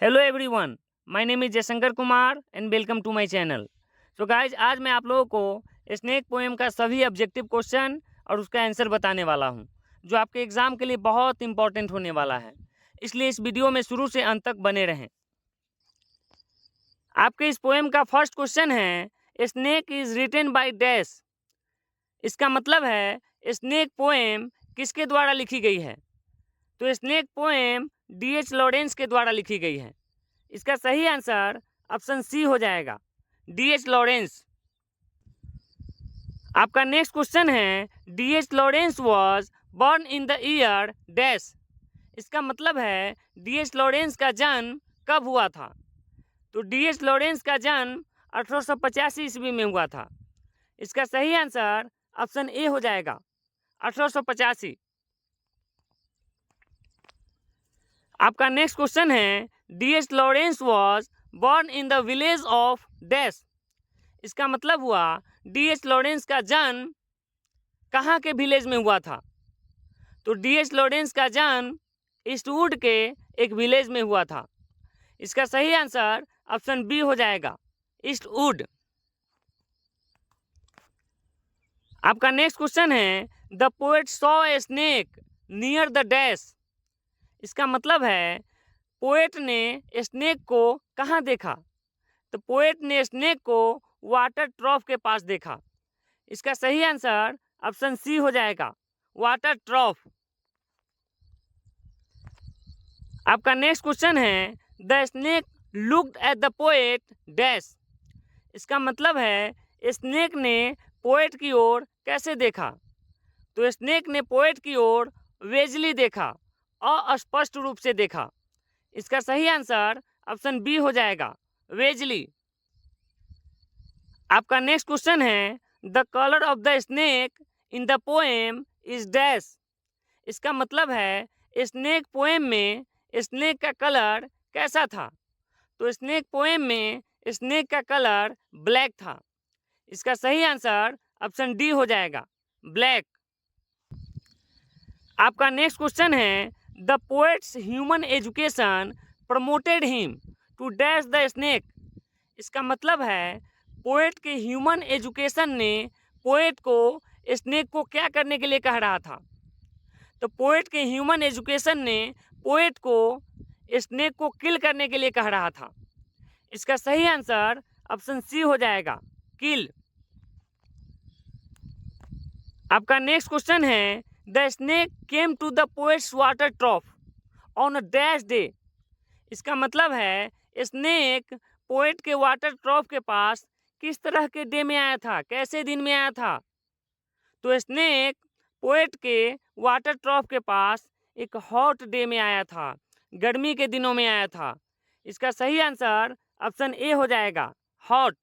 Hello everyone, my name is Jaishankar Kumar and welcome to my channel. So guys, आज मैं आप लोगों को स्नेक पोएम का सभी ऑब्जेक्टिव क्वेश्चन और उसका आंसर बताने वाला हूं, जो आपके एग्जाम के लिए बहुत इंपॉर्टेंट होने वाला है। इसलिए इस वीडियो में शुरू से अंत तक बने रहें। आपके इस पोएम का फर्स्ट क्वेश्चन है, snake is written by dash. इसका मतलब है स्नेक पोएम किसके द्वारा लिखी गई है। तो स्नेक पोएम D.H. लॉरेंस के द्वारा लिखी गई है। इसका सही आंसर ऑप्शन सी हो जाएगा, D.H. लॉरेंस। आपका नेक्स्ट क्वेश्चन है, D.H. Lawrence was born in the year dash. इसका मतलब है D.H. लॉरेंस का जन्म कब हुआ था। तो D.H. लॉरेंस का जन्म 1885 ईस्वी में हुआ था। इसका सही आंसर ऑप्शन ए हो जाएगा, 1885। आपका नेक्स्ट क्वेश्चन है, D.H. Lawrence was born in the village of dash. इसका मतलब हुआ D.H. लॉरेंस का जन्म कहाँ के विलेज में हुआ था। तो D.H. लॉरेंस का जन्म ईस्टवुड के एक विलेज में हुआ था। इसका सही आंसर ऑप्शन बी हो जाएगा, ईस्टवुड। आपका नेक्स्ट क्वेश्चन है, the poet saw a snake near the dash. इसका मतलब है पोएट ने स्नेक को कहाँ देखा। तो पोएट ने स्नेक को वाटर ट्रॉफ के पास देखा। इसका सही आंसर ऑप्शन सी हो जाएगा, वाटर ट्रॉफ। आपका नेक्स्ट क्वेश्चन है, the snake looked at the poet dash. इसका मतलब है स्नेक ने पोएट की ओर कैसे देखा। तो स्नेक ने पोएट की ओर वेजली देखा, अस्पष्ट रूप से देखा। इसका सही आंसर ऑप्शन बी हो जाएगा, वेजली। आपका नेक्स्ट क्वेश्चन है, the colour of the snake in the poem is dash. इसका मतलब है स्नेक पोएम में स्नेक का कलर कैसा था। तो स्नेक पोएम में स्नेक का कलर ब्लैक था। इसका सही आंसर ऑप्शन डी हो जाएगा, ब्लैक। आपका नेक्स्ट क्वेश्चन है, the poet's human education promoted him to dash the snake. इसका मतलब है पोएट के ह्यूमन एजुकेशन ने पोएट को स्नेक को क्या करने के लिए कह रहा था। तो पोएट के ह्यूमन एजुकेशन ने पोएट को स्नेक को किल करने के लिए कह रहा था। इसका सही आंसर ऑप्शन सी हो जाएगा, किल। आपका नेक्स्ट क्वेश्चन है, the snake came to the poet's water trough on a dash day. इसका मतलब है स्नेक पोएट के वाटर ट्रॉफ के पास किस तरह के डे में आया था, कैसे दिन में आया था। तो स्नेक पोएट के वाटर ट्रॉफ के पास एक हॉट डे में आया था, गर्मी के दिनों में आया था। इसका सही आंसर ऑप्शन ए हो जाएगा, हॉट।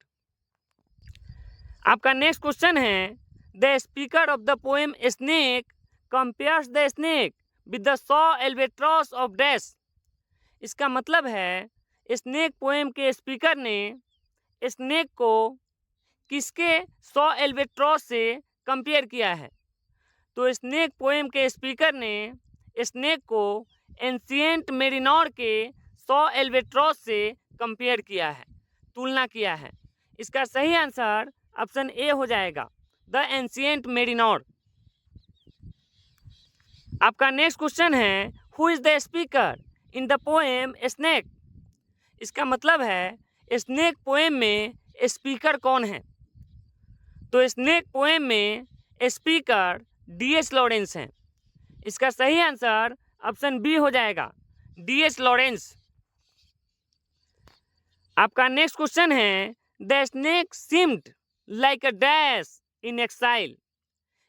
आपका नेक्स्ट क्वेश्चन है, the speaker of the poem snake compares the snake with the saw albatross of dash. इसका मतलब है स्नेक पोएम के स्पीकर ने स्नेक को किसके सॉ एल्बेट्रॉस से कंपेयर किया है। तो स्नेक पोएम के स्पीकर ने स्नेक को एंशिएंट मेरिनोर के सॉ एल्बेट्रॉस से कंपेयर किया है, तुलना किया है। इसका सही आंसर ऑप्शन ए हो जाएगा, द एंशिएंट मेरिनोर। आपका नेक्स्ट क्वेश्चन है, who is the speaker in the poem snake. इसका मतलब है स्नेक पोएम में स्पीकर कौन है। तो स्नेक पोएम में स्पीकर D.H. लॉरेंस हैं। इसका सही आंसर ऑप्शन बी हो जाएगा, D.H. लॉरेंस। आपका नेक्स्ट क्वेश्चन है, the snake seemed like a dash in exile.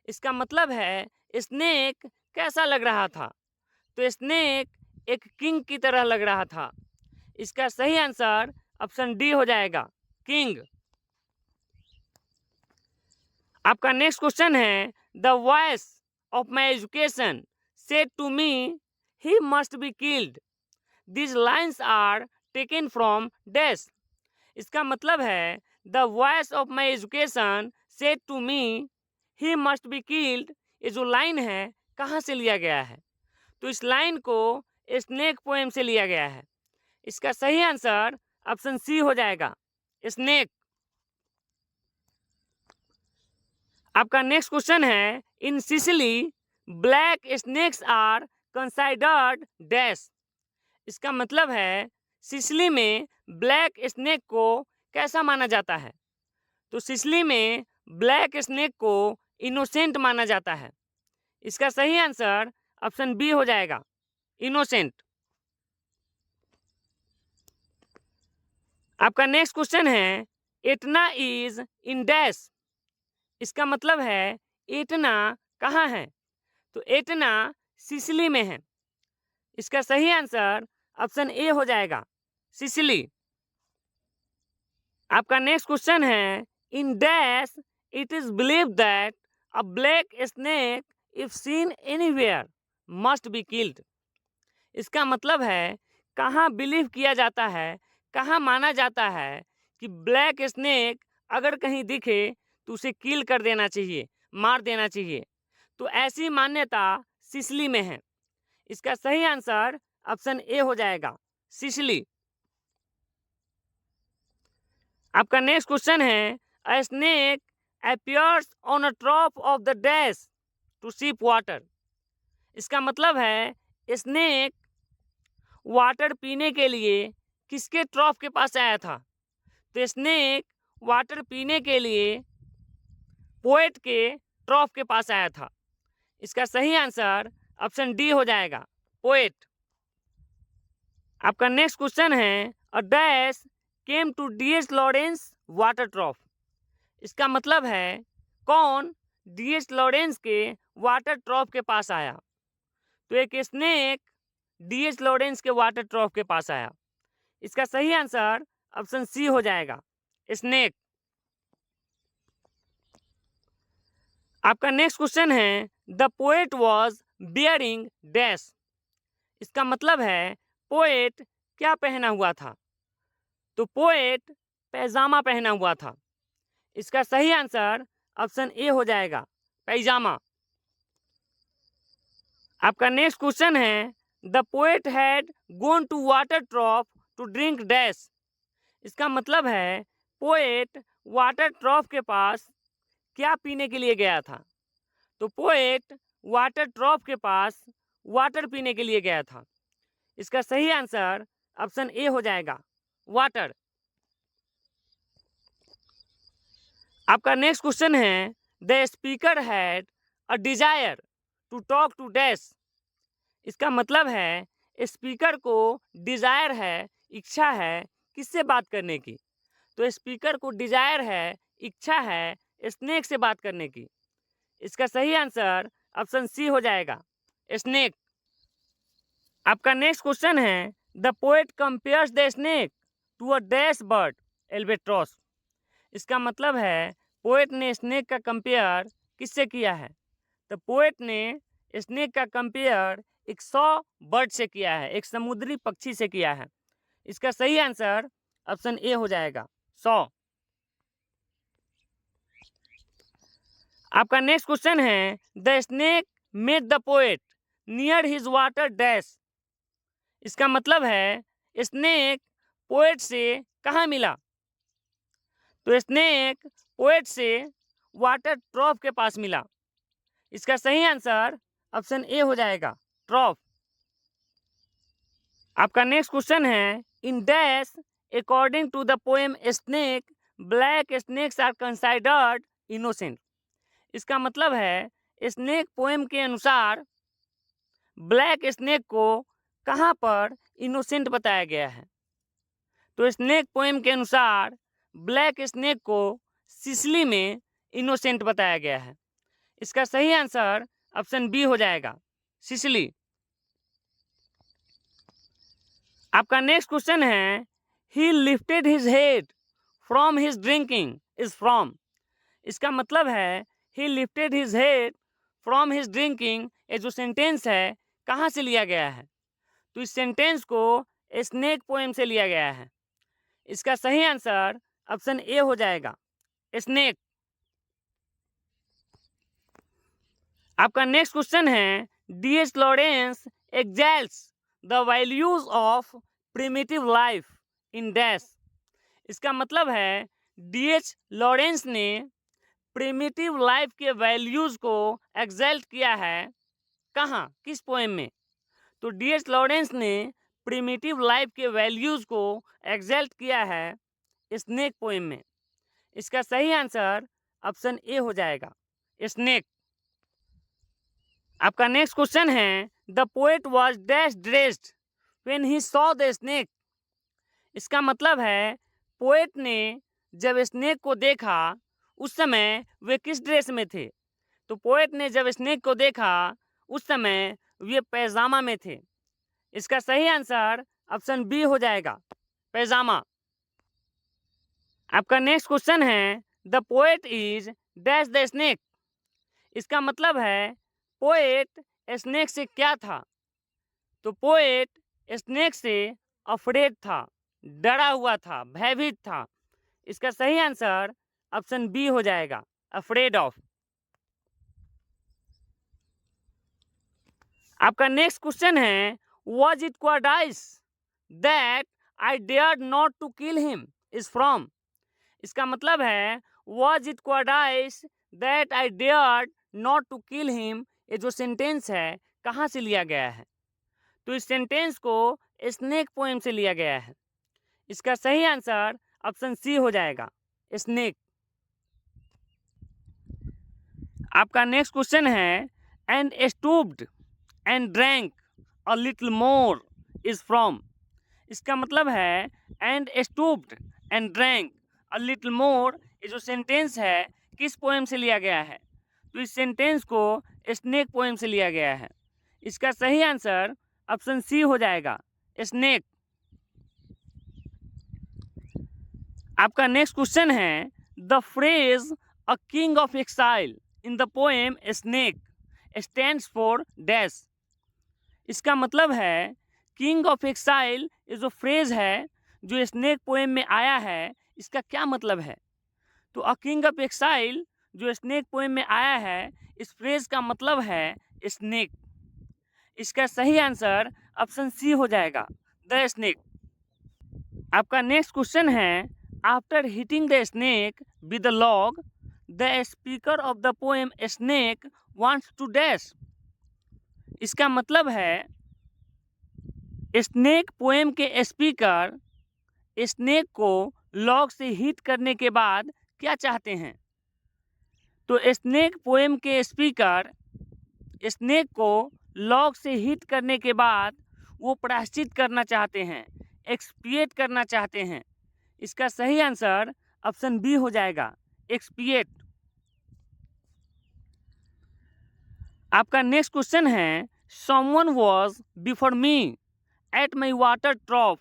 इसका मतलब है स्नेक कैसा लग रहा था। तो स्नेक एक किंग की तरह लग रहा था। इसका सही आंसर ऑप्शन डी हो जाएगा, किंग। आपका नेक्स्ट क्वेश्चन है, the voice of my education said to me he must be killed. This lines are taken from dash. इसका मतलब है the voice of my education said to me he must be killed. ये जो line है कहाँ से लिया गया है। तो इस लाइन को स्नेक पोएम से लिया गया है। इसका सही आंसर ऑप्शन सी हो जाएगा, स्नेक। आपका नेक्स्ट क्वेश्चन है, in Sicily black snakes are considered dash. इसका मतलब है सिसिली में ब्लैक स्नेक को कैसा माना जाता है? तो सिसिली में ब्लैक स्नेक को इनोसेंट माना जाता है। इसका सही आंसर ऑप्शन बी हो जाएगा, इनोसेंट। आपका नेक्स्ट क्वेश्चन है, एटना इज इन डैश। इसका मतलब है एटना कहाँ है? तो एटना सिसिली में है। इसका सही आंसर ऑप्शन ए हो जाएगा, सिसिली। आपका नेक्स्ट क्वेश्चन है, in dash it is believe that a black snake if seen anywhere must be killed. इसका मतलब है कहाँ बिलीव किया जाता है, कहाँ माना जाता है कि ब्लैक स्नेक अगर कहीं दिखे तो उसे किल कर देना चाहिए, मार देना चाहिए। तो ऐसी मान्यता सिसिली में है। इसका सही आंसर ऑप्शन ए हो जाएगा, सिसिली। आपका नेक्स्ट क्वेश्चन है, a snake appears on a trough of the dash to sip water. इसका मतलब है स्नेक वाटर पीने के लिए किसके ट्रॉफ के पास आया था? तो स्नेक वाटर पीने के लिए पोएट के ट्रॉफ के पास आया था। इसका सही आंसर ऑप्शन डी हो जाएगा, पोएट। आपका नेक्स्ट क्वेश्चन है, a dash came to DS Lawrence water trough. इसका मतलब है कौन डीएस लॉरेंस के वाटर ट्रॉफ के पास आया? तो एक स्नेक डीएस लॉरेंस के वाटर ट्रॉफ के पास आया। इसका सही आंसर ऑप्शन सी हो जाएगा, स्नेक। आपका नेक्स्ट क्वेश्चन है, the poet was bearing dash. इसका मतलब है पोएट क्या पहना हुआ था? तो पोएट पैजामा पहना हुआ था। इसका सही आंसर ऑप्शन ए हो जाएगा, पैजामा। आपका नेक्स्ट क्वेश्चन है, the poet had gone to water trough to drink dash. इसका मतलब है पोएट वाटर ट्रॉफ के पास क्या पीने के लिए गया था? तो पोएट वाटर ट्रॉफ के पास वाटर पीने के लिए गया था। इसका सही आंसर ऑप्शन ए हो जाएगा, वाटर। आपका नेक्स्ट क्वेश्चन है, the speaker had a desire to talk to dash. इसका मतलब है स्पीकर को डिजायर है, इच्छा है किससे बात करने की? तो स्पीकर को डिजायर है, इच्छा है स्नेक से बात करने की। इसका सही आंसर ऑप्शन सी हो जाएगा, स्नेक। आपका नेक्स्ट क्वेश्चन है, the poet compares the snake to a dash bird albatross. इसका मतलब है पोएट ने स्नेक का कंपेयर किससे किया है? तो पोएट ने स्नेक का कंपेयर एक 100 बर्ड से किया है, एक समुद्री पक्षी से किया है। इसका सही आंसर ऑप्शन ए हो जाएगा, 100। आपका नेक्स्ट क्वेश्चन है, the snake met the poet near his water dash. इसका मतलब है स्नेक पोएट से कहाँ मिला? तो स्नेक पोएट से वाटर ट्रॉफ के पास मिला। इसका सही आंसर ऑप्शन ए हो जाएगा, ट्रॉफ। आपका नेक्स्ट क्वेश्चन है, in dash according to the poem snake black snakes are considered innocent. इसका मतलब है स्नेक पोएम के अनुसार ब्लैक स्नेक को कहाँ पर इनोसेंट बताया गया है? तो स्नेक पोएम के अनुसार ब्लैक स्नेक को सिसिली में इनोसेंट बताया गया है। इसका सही आंसर ऑप्शन बी हो जाएगा, सिसिली। आपका नेक्स्ट क्वेश्चन है, ही lifted his head from his drinking is from. इसका मतलब है ही lifted his head from his drinking, ये जो सेंटेंस है कहाँ से लिया गया है? तो इस सेंटेंस को स्नेक पोएम से लिया गया है। इसका सही आंसर ऑप्शन ए हो जाएगा, स्नेक। आपका नेक्स्ट क्वेश्चन है, DS Lawrence exalts the values of primitive life in dash. इसका मतलब है डी.एच. लॉरेंस ने प्रिमिटिव लाइफ के वैल्यूज को एग्जैल्ट किया है। कहाँ, किस पोएम में? तो डी.एच. लॉरेंस ने प्रिमिटिव लाइफ के वैल्यूज को एग्जैल्ट किया है स्नेक पोएम में। इसका सही आंसर ऑप्शन ए हो जाएगा, स्नेक। आपका नेक्स्ट क्वेश्चन है the poet was dash dressed when he saw the snake. इसका मतलब है पोएट ने जब स्नेक को देखा उस समय वे किस ड्रेस में थे? तो पोएट ने जब स्नेक को देखा उस समय वे पैजामा में थे। इसका सही आंसर ऑप्शन बी हो जाएगा, पैजामा। आपका नेक्स्ट क्वेश्चन है the poet is dash the snake. इसका मतलब है पोएट स्नेक से क्या था? तो पोएट स्नेक से अफ्रेड था, डरा हुआ था, भयभीत था। इसका सही आंसर ऑप्शन बी हो जाएगा, अफ्रेड ऑफ। आपका नेक्स्ट क्वेश्चन है was it cowardice that I dared not to kill him is from. इसका मतलब है was it cowardice that I dared not to kill him, ये जो सेंटेंस है कहाँ से लिया गया है? तो इस सेंटेंस को स्नेक पोएम से लिया गया है। इसका सही आंसर ऑप्शन सी हो जाएगा, स्नेक। आपका नेक्स्ट क्वेश्चन है and stooped and drank a little more is from. इसका मतलब है and stooped and drank a little more, ये जो सेंटेंस है किस पोएम से लिया गया है? तो इस सेंटेंस को स्नेक पोएम से लिया गया है। इसका सही आंसर ऑप्शन सी हो जाएगा, स्नेक। आपका नेक्स्ट क्वेश्चन है the phrase a king of exile in the poem snake stands for dash. इसका मतलब है किंग ऑफ एक्साइल, ये जो फ्रेज है जो स्नेक पोएम में आया है, इसका क्या मतलब है? तो अ किंग ऑफ एक्साइल जो स्नेक पोएम में आया है, इस फ्रेज का मतलब है स्नेक। इसका सही आंसर ऑप्शन सी हो जाएगा, द स्नेक। आपका नेक्स्ट क्वेश्चन है after hitting the snake with the log the speaker of the poem snake wants to dash. इसका मतलब है स्नेक पोएम के स्पीकर स्नेक को लॉग से हिट करने के बाद क्या चाहते हैं? तो स्नेक पोएम के स्पीकर स्नेक को लॉग से हिट करने के बाद वो प्रायश्चित करना चाहते हैं, एक्सपिएट करना चाहते हैं। इसका सही आंसर ऑप्शन बी हो जाएगा, एक्सपिएट। आपका नेक्स्ट क्वेश्चन है someone was before me at my water trough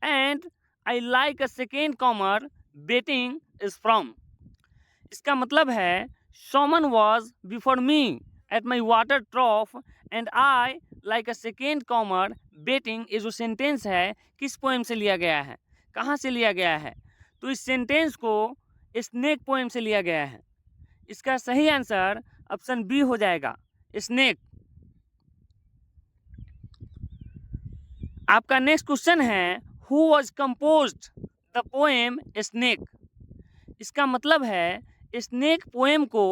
and I like a second comer waiting is from. इसका मतलब है someone was before me at my water trough and I like a second comer waiting, ये जो sentence है किस poem से लिया गया है, कहाँ से लिया गया है? तो इस सेंटेंस को स्नेक पोएम से लिया गया है। इसका सही आंसर ऑप्शन बी हो जाएगा, स्नेक। आपका नेक्स्ट क्वेश्चन है who was composed the poem snake. इसका मतलब है स्नेक पोएम को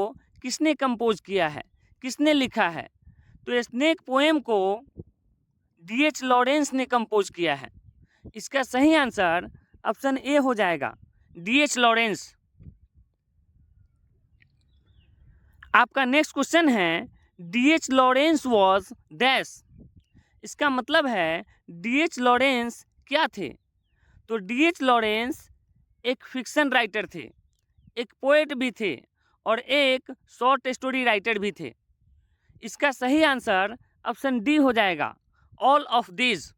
किसने कंपोज किया है, किसने लिखा है? तो स्नेक पोएम को डी.एच. लॉरेंस ने कंपोज किया है। इसका सही आंसर ऑप्शन ए हो जाएगा, डी.एच. लॉरेंस। आपका नेक्स्ट क्वेश्चन है डी.एच. Lawrence was dash. इसका मतलब है डी.एच. लॉरेंस क्या थे? तो डी.एच. लॉरेंस एक फिक्शन राइटर थे, एक पोएट भी थे और एक शॉर्ट स्टोरी राइटर भी थे। इसका सही आंसर ऑप्शन डी हो जाएगा, ऑल ऑफ दिस।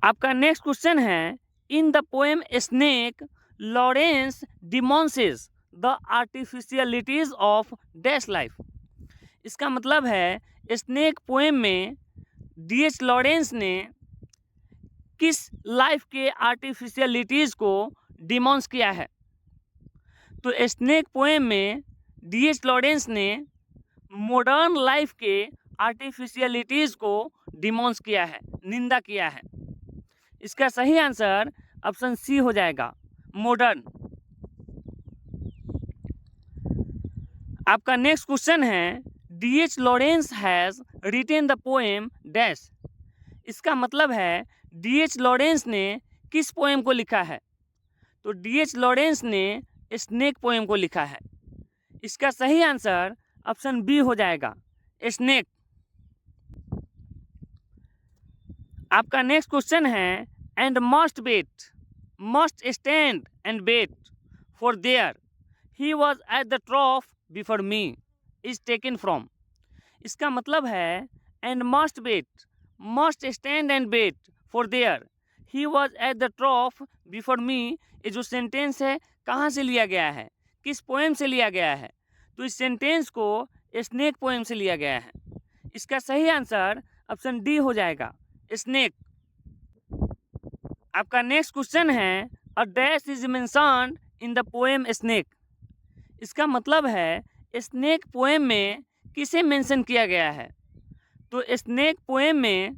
आपका नेक्स्ट क्वेश्चन है in the poem snake Lawrence denounces the artificialities of dash life. इसका मतलब है स्नेक पोएम में डी.एच. लॉरेंस ने किस लाइफ के आर्टिफिशियलिटीज को डिमोन्स किया है? तो स्नेक पोएम में डी.एच. लॉरेंस ने मॉडर्न लाइफ के आर्टिफिशियलिटीज को डिमोन्स किया है, निंदा किया है। इसका सही आंसर ऑप्शन सी हो जाएगा, मॉडर्न। आपका नेक्स्ट क्वेश्चन है, D.H. Lawrence has retain the poem dash. इसका मतलब है D.H. लॉरेंस ने किस पोएम को लिखा है? तो D.H. लॉरेंस ने स्नेक पोएम को लिखा है। इसका सही आंसर ऑप्शन बी हो जाएगा, स्नेक। आपका नेक्स्ट क्वेश्चन है, and must stand and wait for there he was at the trough before me is taken from. इसका मतलब है and must stand and wait for there he was at the trough before me, ये जो sentence है कहाँ से लिया गया है, किस पोएम से लिया गया है? तो इस सेंटेंस को स्नेक पोएम से लिया गया है। इसका सही आंसर ऑप्शन डी हो जाएगा, स्नेक। आपका नेक्स्ट क्वेश्चन है, a dash is mentioned in the poem snake. इसका मतलब है स्नेक पोएम में किसे मेंशन किया गया है? तो स्नेक पोएम में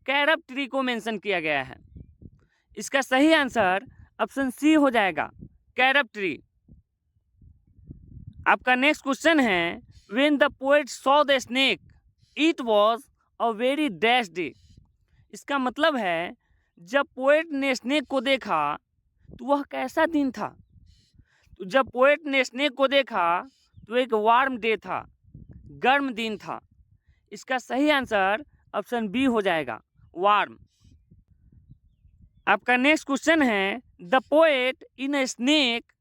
कैरब ट्री को मेंशन किया गया है। इसका सही आंसर ऑप्शन सी हो जाएगा, कैरब ट्री। आपका नेक्स्ट क्वेश्चन है, when the poet saw the snake it was a very dash day. इसका मतलब है जब पोएट ने स्नेक को देखा तो वह कैसा दिन था? तो जब पोएट ने स्नेक को देखा तो एक वार्म डे था, गर्म दिन था। इसका सही आंसर ऑप्शन बी हो जाएगा, वार्म। आपका नेक्स्ट क्वेश्चन है, the poet in a snake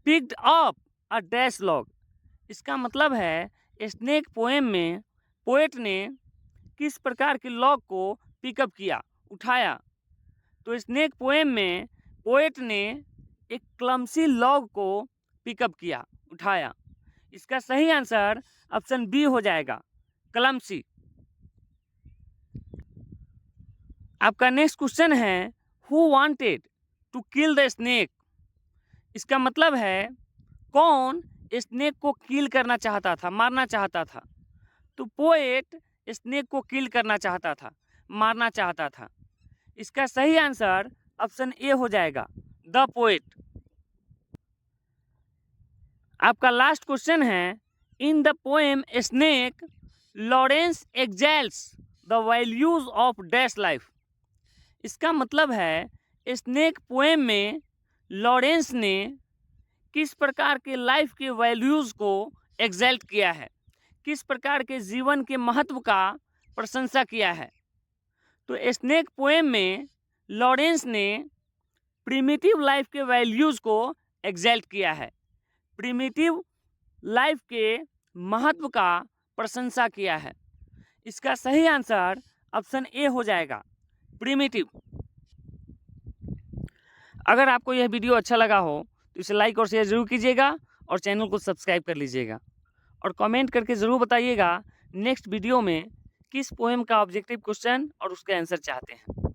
picked up a dash log. इसका मतलब है स्नेक पोएम में पोएट ने किस प्रकार के लॉग को पिकअप किया, उठाया? तो स्नेक पोएम में पोएट ने एक क्लमसी लॉग को पिकअप किया, उठाया। इसका सही आंसर ऑप्शन बी हो जाएगा, क्लमसी। आपका नेक्स्ट क्वेश्चन है, who wanted to kill the snake. इसका मतलब है कौन स्नेक को किल करना चाहता था, मारना चाहता था? तो पोएट स्नेक को किल करना चाहता था, मारना चाहता था। इसका सही आंसर ऑप्शन ए हो जाएगा, द पोएट। आपका लास्ट क्वेश्चन है, in the poem snake Lawrence exalts the values of dash life. इसका मतलब है स्नेक पोएम में लॉरेंस ने किस प्रकार के लाइफ के वैल्यूज को एक्सैल्ट किया है, किस प्रकार के जीवन के महत्व का प्रशंसा किया है? तो स्नेक पोएम में लॉरेंस ने प्रिमिटिव लाइफ के वैल्यूज को एक्सैल्ट किया है, प्रिमिटिव लाइफ के महत्व का प्रशंसा किया है। इसका सही आंसर ऑप्शन ए हो जाएगा, प्रिमिटिव। अगर आपको यह वीडियो अच्छा लगा हो तो इसे लाइक और शेयर जरूर कीजिएगा और चैनल को सब्सक्राइब कर लीजिएगा और कमेंट करके ज़रूर बताइएगा नेक्स्ट वीडियो में किस पोएम का ऑब्जेक्टिव क्वेश्चन और उसके आंसर चाहते हैं।